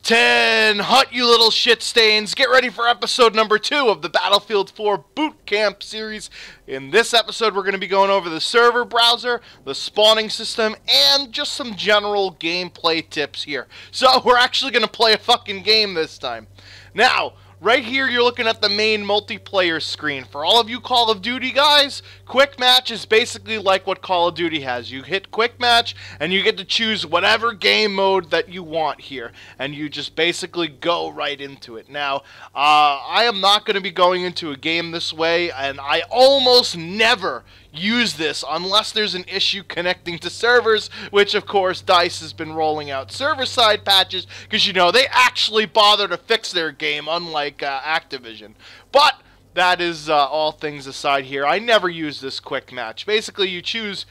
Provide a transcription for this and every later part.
10 hut, you little shit stains. Get ready for episode number 2 of the Battlefield 4 Bootcamp series. In this episode, we're going to be going over the server browser, the spawning system, and just some general gameplay tips here. So, we're actually going to play a fucking game this time. Now, right here, you're looking at the main multiplayer screen. For all of you Call of Duty guys, Quick Match is basically like what Call of Duty has. You hit Quick Match, and you get to choose whatever game mode that you want here. And you just basically go right into it. Now, I am not going to be going into a game this way, and I almost never use this unless there's an issue connecting to servers, which of course DICE has been rolling out server-side patches because, you know, they actually bother to fix their game, unlike Activision. But that is all things aside here. I never use this Quick Match. Basically, you choose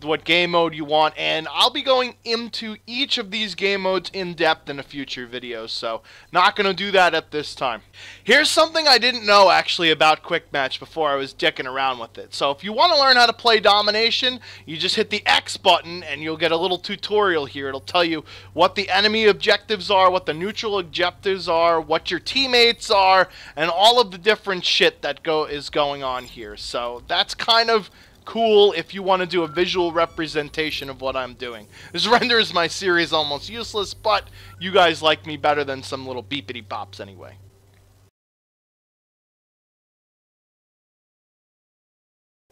what game mode you want, and I'll be going into each of these game modes in depth in a future video, so not going to do that at this time. Here's something I didn't know actually about Quick Match before I was dicking around with it. So if you want to learn how to play Domination, you just hit the X button and you'll get a little tutorial here. It'll tell you what the enemy objectives are, what the neutral objectives are, what your teammates are, and all of the different shit that is going on here. So that's kind of cool if you want to do a visual representation of what I'm doing. This renders my series almost useless, but you guys like me better than some little beepity bops anyway.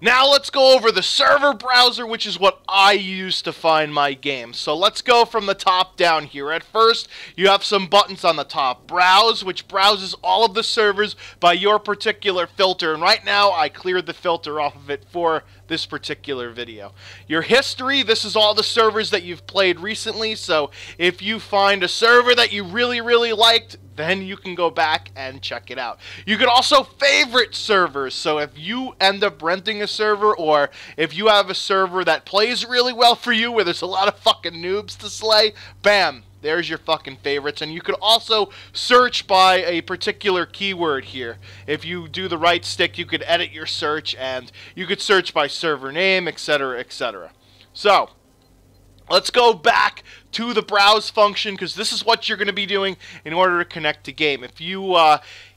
Now let's go over the server browser, which is what I use to find my games. So let's go from the top down here. At first, you have some buttons on the top. Browse, which browses all of the servers by your particular filter. And right now, I cleared the filter off of it for this particular video. Your history, this is all the servers that you've played recently. So if you find a server that you really liked, then you can go back and check it out. You can also favorite servers. So if you end up renting a server, or if you have a server that plays really well for you, where there's a lot of fucking noobs to slay, bam, there's your fucking favorites. And you could also search by a particular keyword here. If you do the right stick, you could edit your search, and you could search by server name, etc., etc. So let's go back to the browse function, because this is what you're going to be doing in order to connect to game. If you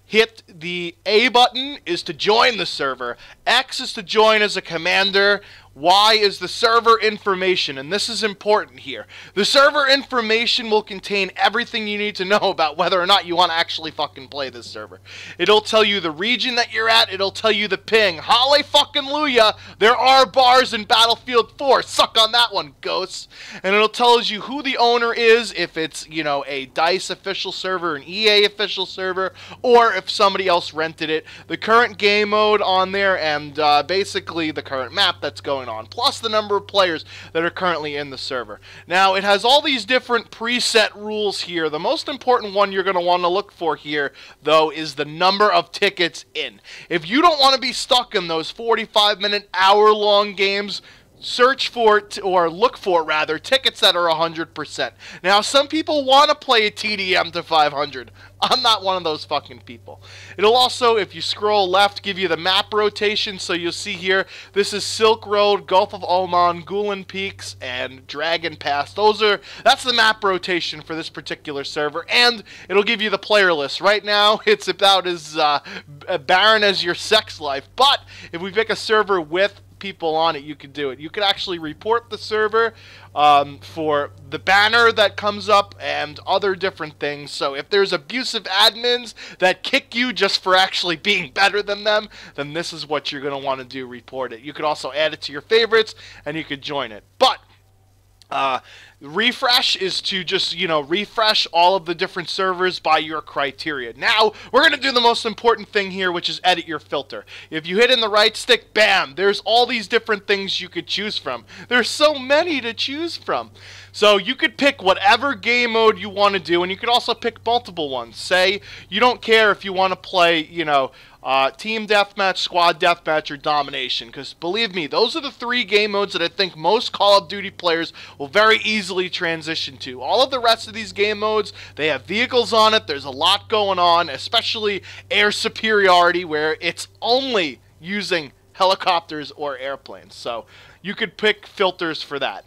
hit the A button is to join the server, X is to join as a commander, Y is the server information, and this is important here. The server information will contain everything you need to know about whether or not you want to actually fucking play this server. It'll tell you the region that you're at, it'll tell you the ping. Hallelujah, there are bars in Battlefield 4. Suck on that one, ghosts. And it'll tell you who the owner is, if it's, you know, a DICE official server, an EA official server, or if somebody else rented it, the current game mode on there, and basically the current map that's going on, plus the number of players that are currently in the server. Now, it has all these different preset rules here. The most important one you're going to want to look for here, though, is the number of tickets in. If you don't want to be stuck in those 45-minute, hour-long games, search for, or look for rather, tickets that are 100%. Now, some people want to play a TDM to 500. I'm not one of those fucking people. It'll also, if you scroll left, give you the map rotation. So you'll see here, this is Silk Road, Gulf of Oman, Gulen Peaks, and Dragon Pass. That's the map rotation for this particular server, and it'll give you the player list. Right now, it's about as barren as your sex life, but if we pick a server with people on it, you could do it. You could actually report the server for the banner that comes up and other different things. So if there's abusive admins that kick you just for actually being better than them, then this is what you're going to want to do, report it. You could also add it to your favorites, and you could join it. But refresh is to just, you know, refresh all of the different servers by your criteria. Now, we're going to do the most important thing here, which is edit your filter. If you hit in the right stick, bam, there's all these different things you could choose from. There's so many to choose from. So you could pick whatever game mode you want to do, and you could also pick multiple ones. Say you don't care if you want to play, you know, Team Deathmatch, Squad Deathmatch, or Domination, because believe me, those are the 3 game modes that I think most Call of Duty players will very easily transition to. All of the rest of these game modes, they have vehicles on it, there's a lot going on, especially air superiority, where it's only using helicopters or airplanes. So you could pick filters for that.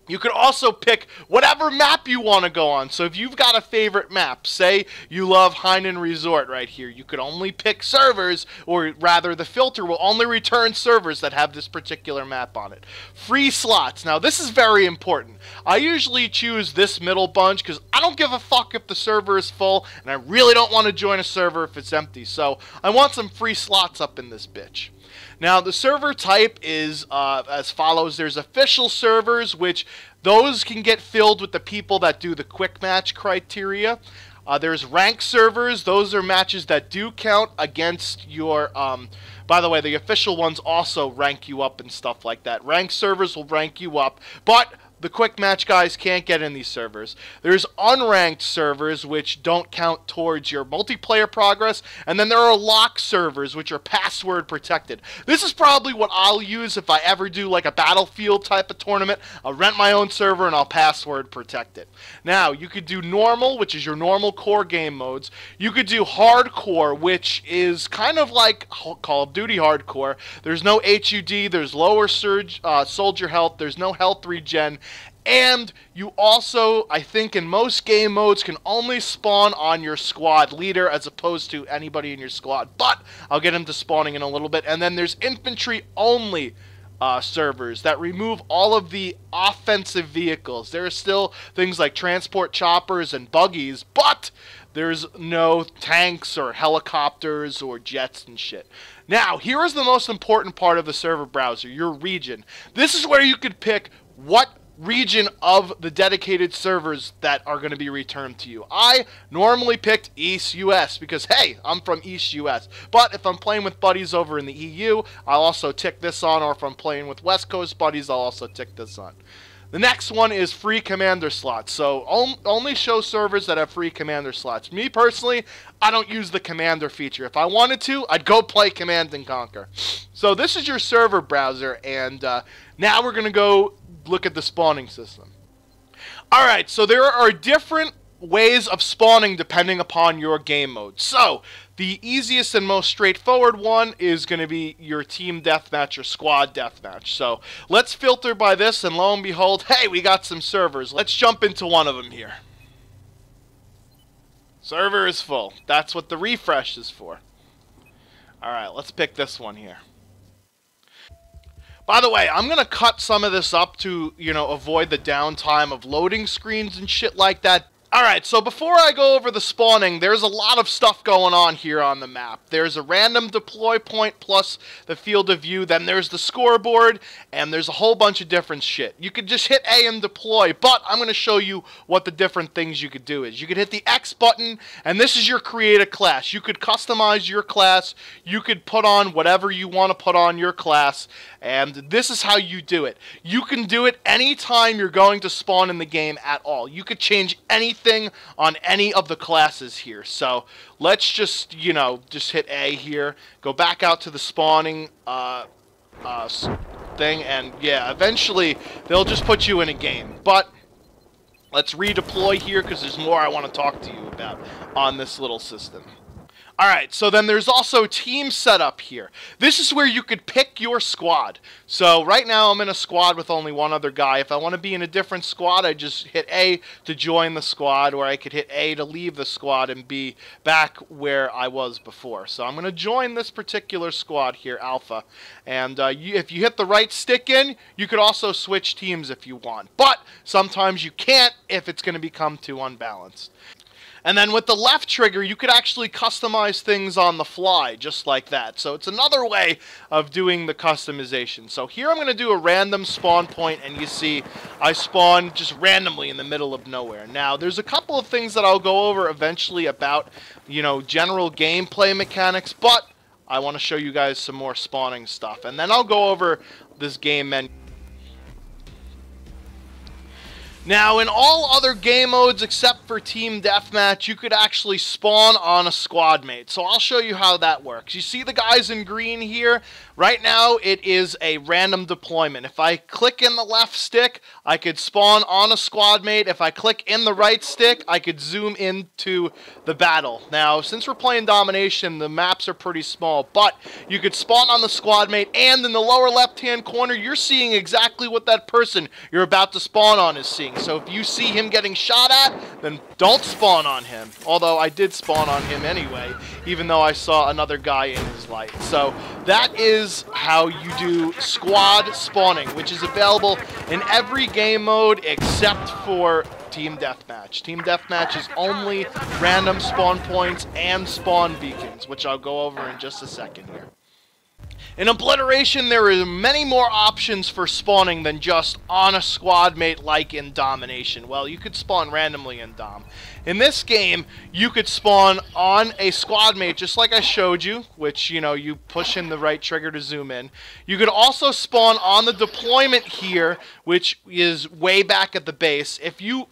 You could also pick whatever map you want to go on. So if you've got a favorite map, say you love Hainan Resort right here, you could only pick servers, or rather the filter will only return servers that have this particular map on it. Free slots. Now this is very important. I usually choose this middle bunch because I don't give a fuck if the server is full, and I really don't want to join a server if it's empty. So I want some free slots up in this bitch. Now, the server type is as follows. There's official servers, which those can get filled with the people that do the quick match criteria. There's ranked servers. Those are matches that do count against your... by the way, the official ones also rank you up and stuff like that. Ranked servers will rank you up, but the quick match guys can't get in these servers. There's unranked servers, which don't count towards your multiplayer progress, and then there are lock servers, which are password protected. This is probably what I'll use if I ever do like a Battlefield type of tournament. I'll rent my own server and I'll password protect it. Now, you could do normal, which is your normal core game modes. You could do hardcore, which is kind of like Call of Duty hardcore. There's no HUD, there's lower surge, soldier health, there's no health regen. And you also, I think in most game modes, can only spawn on your squad leader as opposed to anybody in your squad. But I'll get into spawning in a little bit. And then there's infantry only servers that remove all of the offensive vehicles. There are still things like transport choppers and buggies, but there's no tanks or helicopters or jets and shit. Now, here is the most important part of the server browser, your region. This is where you could pick what region of the dedicated servers that are going to be returned to you. I normally picked East US because, hey, I'm from East US. But if I'm playing with buddies over in the EU, I'll also tick this on, or if I'm playing with West Coast buddies, I'll also tick this on. The next one is free commander slots. So only show servers that have free commander slots. Me personally, I don't use the commander feature. If I wanted to, I'd go play Command and Conquer. So this is your server browser, and now we're going to go look at the spawning system. Alright, so there are different ways of spawning depending upon your game mode. So, the easiest and most straightforward one is going to be your team deathmatch or squad deathmatch. So, let's filter by this, and lo and behold, hey, we got some servers. Let's jump into one of them here. Server is full. That's what the refresh is for. Alright, let's pick this one here. By the way, I'm going to cut some of this up to, avoid the downtime of loading screens and shit like that. Alright, so before I go over the spawning, there's a lot of stuff going on here on the map. There's a random deploy point plus the field of view, then there's the scoreboard, and there's a whole bunch of different shit. You could just hit A and deploy, but I'm going to show you what the different things you could do is. You could hit the X button, and this is your create a class. You could customize your class, you could put on whatever you want to put on your class, and this is how you do it. You can do it anytime you're going to spawn in the game at all. You could change anything on any of the classes here. So let's just, just hit A here, go back out to the spawning thing, and yeah, eventually they'll just put you in a game. But let's redeploy here because there's more I want to talk to you about on this little system. Alright, so then there's also team setup here. This is where you could pick your squad. So right now I'm in a squad with only one other guy. If I want to be in a different squad, I just hit A to join the squad, or I could hit A to leave the squad and be back where I was before. So I'm going to join this particular squad here, Alpha. And if you hit the right stick in, you could also switch teams if you want. But sometimes you can't if it's going to become too unbalanced. And then with the left trigger, you could actually customize things on the fly, just like that. So it's another way of doing the customization. So here I'm going to do a random spawn point, and you see I spawn just randomly in the middle of nowhere. Now, there's a couple of things that I'll go over eventually about, general gameplay mechanics, but I want to show you guys some more spawning stuff. And then I'll go over this game menu. Now, in all other game modes except for Team Deathmatch, you could actually spawn on a squad mate. So I'll show you how that works. You see the guys in green here? Right now, it is a random deployment. If I click in the left stick, I could spawn on a squad mate. If I click in the right stick, I could zoom into the battle. Now, since we're playing domination, the maps are pretty small, but you could spawn on the squad mate, and in the lower left-hand corner, you're seeing exactly what that person you're about to spawn on is seeing. So if you see him getting shot at, then don't spawn on him. Although I did spawn on him anyway, even though I saw another guy in his light. So that is how you do squad spawning, which is available in every game mode except for Team Deathmatch. Team Deathmatch is only random spawn points and spawn beacons, which I'll go over in just a second here. In Obliteration, there are many more options for spawning than just on a squad mate like in Domination. Well, you could spawn randomly in Dom. In this game, you could spawn on a squad mate just like I showed you, which, you know, you push in the right trigger to zoom in. You could also spawn on the deployment here, which is way back at the base. If you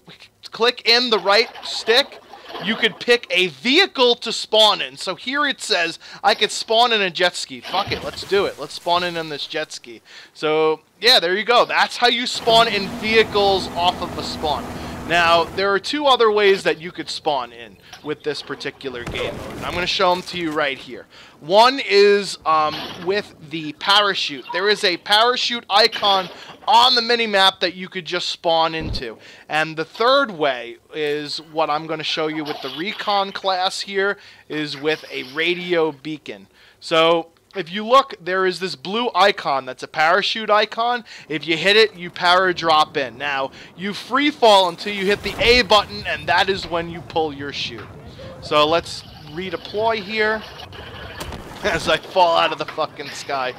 click in the right stick, you could pick a vehicle to spawn in. So here it says I could spawn in a jet ski. Fuck it, let's do it. Let's spawn in this jet ski. So yeah, there you go. That's how you spawn in vehicles off of a spawn. Now, there are two other ways that you could spawn in with this particular game mode. I'm going to show them to you right here. One is with the parachute. There is a parachute icon on the minimap that you could just spawn into. And the third way is what I'm going to show you with the recon class here, is with a radio beacon. So if you look, there is this blue icon that's a parachute icon. If you hit it, you para drop in. Now, you free fall until you hit the A button, and that is when you pull your chute. So let's redeploy here as I fall out of the fucking sky.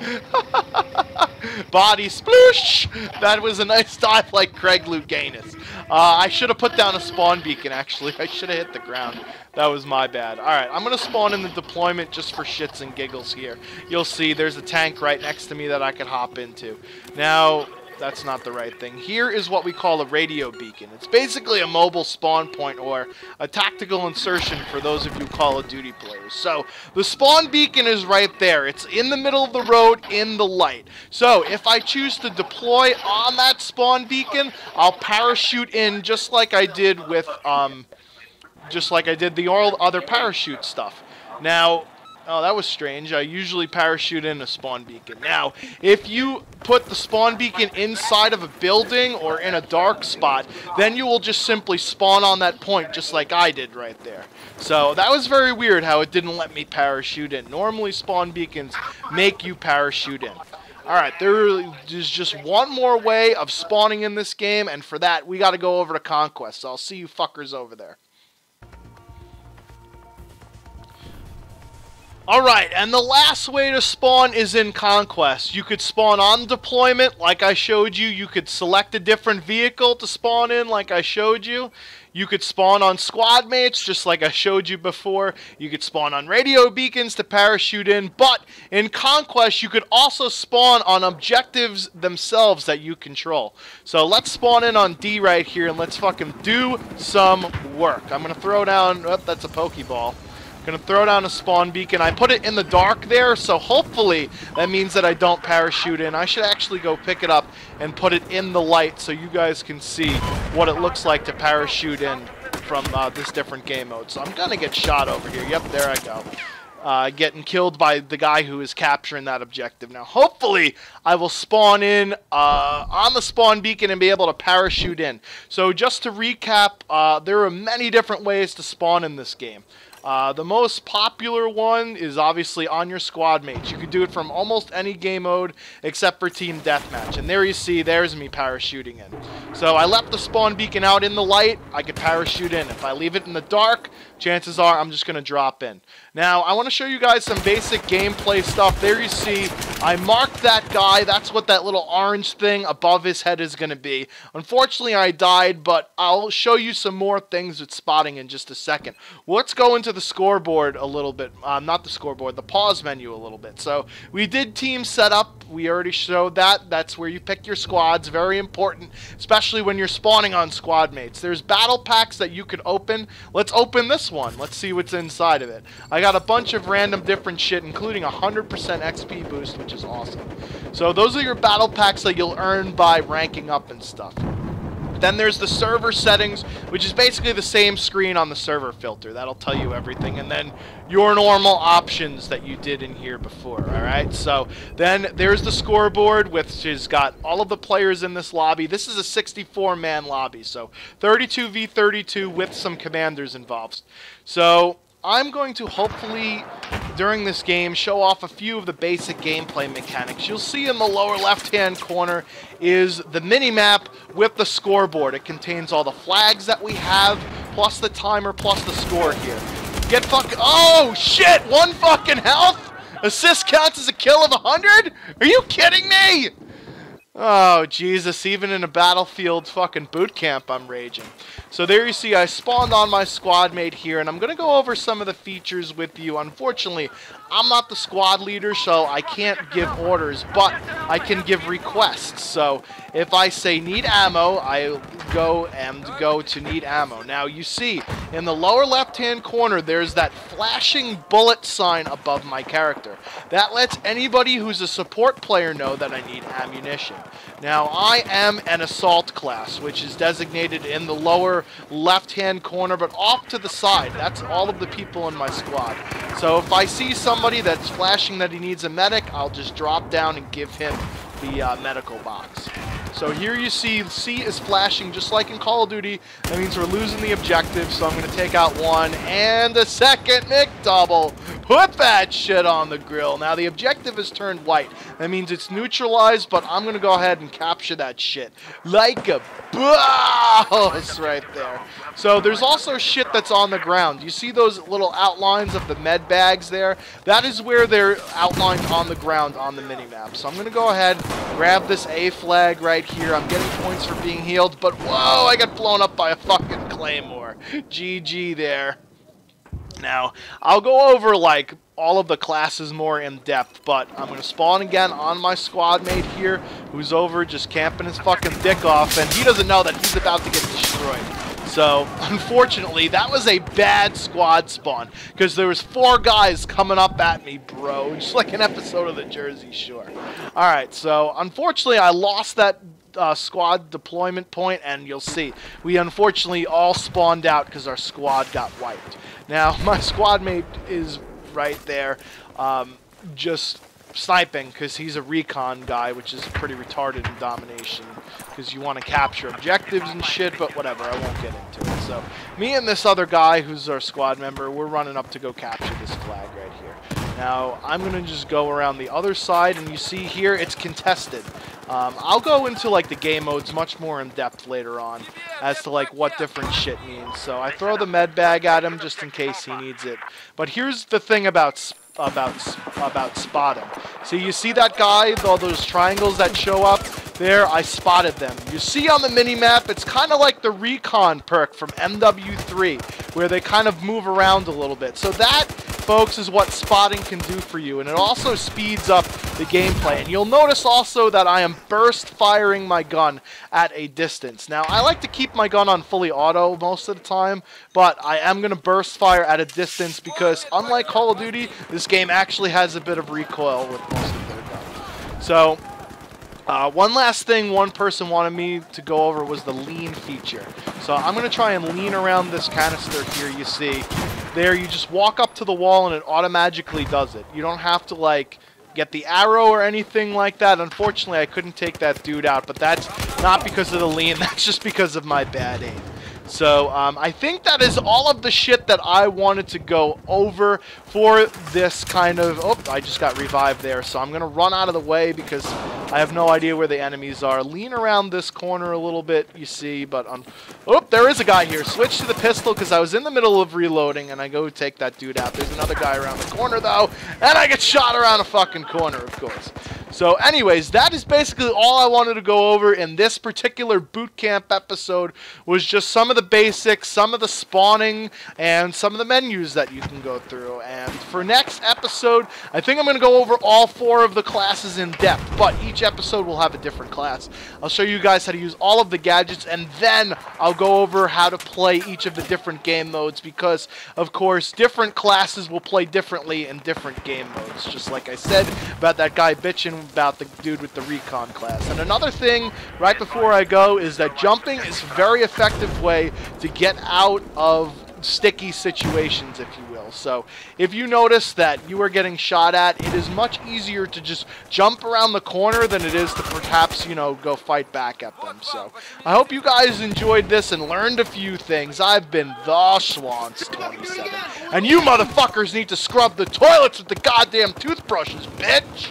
Body sploosh! That was a nice dive like Craig Louganis. I should have put down a spawn beacon, actually. I should have hit the ground. That was my bad. Alright, I'm going to spawn in the deployment just for shits and giggles here. You'll see there's a tank right next to me that I could hop into. Now, that's not the right thing. Here is what we call a radio beacon. It's basically a mobile spawn point or a tactical insertion for those of you Call of Duty players. So, the spawn beacon is right there. It's in the middle of the road in the light. So, if I choose to deploy on that spawn beacon, I'll parachute in just like I did with, the other parachute stuff. Now, oh, that was strange. I usually parachute in a spawn beacon. Now, if you put the spawn beacon inside of a building or in a dark spot, then you will just simply spawn on that point just like I did right there. So that was very weird how it didn't let me parachute in. Normally spawn beacons make you parachute in. Alright, there is just one more way of spawning in this game, and for that we gotta go over to Conquest. So I'll see you fuckers over there. Alright, and the last way to spawn is in Conquest. You could spawn on deployment, like I showed you. You could select a different vehicle to spawn in, like I showed you. You could spawn on squad mates, just like I showed you before. You could spawn on radio beacons to parachute in. But in Conquest, you could also spawn on objectives themselves that you control. So let's spawn in on D right here, and let's fucking do some work. I'm going to throw down... Oh, that's a Pokeball. Gonna throw down a spawn beacon. I put it in the dark there, so hopefully that means that I don't parachute in. I should actually go pick it up and put it in the light so you guys can see what it looks like to parachute in from this different game mode. So I'm gonna get shot over here. Yep, there I go. Getting killed by the guy who is capturing that objective. Now, hopefully, I will spawn in on the spawn beacon and be able to parachute in. So just to recap, there are many different ways to spawn in this game. The most popular one is obviously on your squad mates. You can do it from almost any game mode except for Team Deathmatch. And there you see, there's me parachuting in. So I left the spawn beacon out in the light, I could parachute in. If I leave it in the dark, chances are I'm just going to drop in. Now, I want to show you guys some basic gameplay stuff. There you see, I marked that guy. That's what that little orange thing above his head is going to be. Unfortunately, I died, but I'll show you some more things with spotting in just a second. Let's go into the scoreboard a little bit. Not the scoreboard, the pause menu a little bit. So we did team setup. We already showed that. That's where you pick your squads. Very important, especially when you're spawning on squad mates. There's battle packs that you can open. Let's open this one. Let's see what's inside of it. I got a bunch of random different shit, including 100% XP boost, which is awesome. So those are your battle packs that you'll earn by ranking up and stuff. Then there's the server settings, which is basically the same screen on the server filter. That'll tell you everything. And then your normal options that you did in here before, alright? So then there's the scoreboard, which has got all of the players in this lobby. This is a 64-man lobby, so 32v32 with some commanders involved. So I'm going to hopefully, during this game, show off a few of the basic gameplay mechanics. You'll see in the lower left-hand corner is the mini-map with the scoreboard. It contains all the flags that we have, plus the timer, plus the score here. Oh, shit! 1 fucking health? Assist counts as a kill of 100? Are you kidding me? Oh, Jesus, even in a Battlefield fucking boot camp, I'm raging. So there you see, I spawned on my squad mate here, and I'm going to go over some of the features with you. Unfortunately, I'm not the squad leader, so I can't give orders, but I can give requests. So if I say need ammo, I go to need ammo. Now you see, in the lower left-hand corner, there's that flashing bullet sign above my character. That lets anybody who's a support player know that I need ammunition. Now, I am an assault class, which is designated in the lower left-hand corner, but off to the side. That's all of the people in my squad. So if I see somebody that's flashing that he needs a medic, I'll just drop down and give him the medical box. So here you see C is flashing just like in Call of Duty. That means we're losing the objective, so I'm going to take out one and a second McDouble. Put that shit on the grill. Now the objective is turned white. That means it's neutralized, but I'm going to go ahead and capture that shit like a boss right there. So there's also shit that's on the ground. You see those little outlines of the med bags there? That is where they're outlined on the ground on the minimap. So I'm going to go ahead, grab this A flag right here. I'm getting points for being healed, but whoa, I got blown up by a fucking claymore. GG there. Now, I'll go over, like, all of the classes more in depth, but I'm going to spawn again on my squad mate here, who's over just camping his fucking dick off, and he doesn't know that he's about to get destroyed. So, unfortunately, that was a bad squad spawn, because there was 4 guys coming up at me, bro, just like an episode of the Jersey Shore. Alright, so, unfortunately, I lost that squad deployment point, and you'll see, we unfortunately all spawned out because our squad got wiped. Now, my squad mate is right there, just sniping, because he's a recon guy, which is pretty retarded in domination, because you want to capture objectives and shit, but whatever, I won't get into it. So, me and this other guy, who's our squad member, we're running up to go capture this flag right here. Now, I'm going to just go around the other side, and you see here, it's contested. I'll go into, like, the game modes much more in depth later on as to, like, what different shit means. So I throw the med bag at him just in case he needs it. But here's the thing about spotting. So you see that guy, all those triangles that show up? There, I spotted them. You see on the mini-map, it's kind of like the recon perk from MW3, where they kind of move around a little bit. So that, folks, is what spotting can do for you, and it also speeds up the gameplay. And you'll notice also that I am burst firing my gun at a distance. Now, I like to keep my gun on fully auto most of the time, but I am going to burst fire at a distance because, unlike Call of Duty, this game actually has a bit of recoil with most of their gun. So, one last thing one person wanted me to go over was the lean feature. So I'm going to try and lean around this canister here, you see. There, you just walk up to the wall and it automatically does it. You don't have to, like, get the arrow or anything like that. Unfortunately, I couldn't take that dude out, but that's not because of the lean, that's just because of my bad aim. So, I think that is all of the shit that I wanted to go over for this kind of... Oh, I just got revived there, so I'm going to run out of the way because I have no idea where the enemies are. Lean around this corner a little bit, you see, but... Oh, there is a guy here. Switch to the pistol because I was in the middle of reloading, and I go take that dude out. There's another guy around the corner, though, and I get shot around a fucking corner, of course. So anyways, that is basically all I wanted to go over in this particular boot camp episode, was just some of the basics, some of the spawning, and some of the menus that you can go through. And for next episode, I think I'm going to go over all 4 of the classes in depth, but each episode will have a different class. I'll show you guys how to use all of the gadgets, and then I'll go over how to play each of the different game modes, because of course different classes will play differently in different game modes, just like I said about that guy bitching about the dude with the recon class. And another thing right before I go is that jumping is a very effective way to get out of sticky situations, if you will. So if you notice that you are getting shot at, it is much easier to just jump around the corner than it is to perhaps, you know, go fight back at them. So I hope you guys enjoyed this and learned a few things. I've been the Swans27, and you motherfuckers need to scrub the toilets with the goddamn toothbrushes, bitch!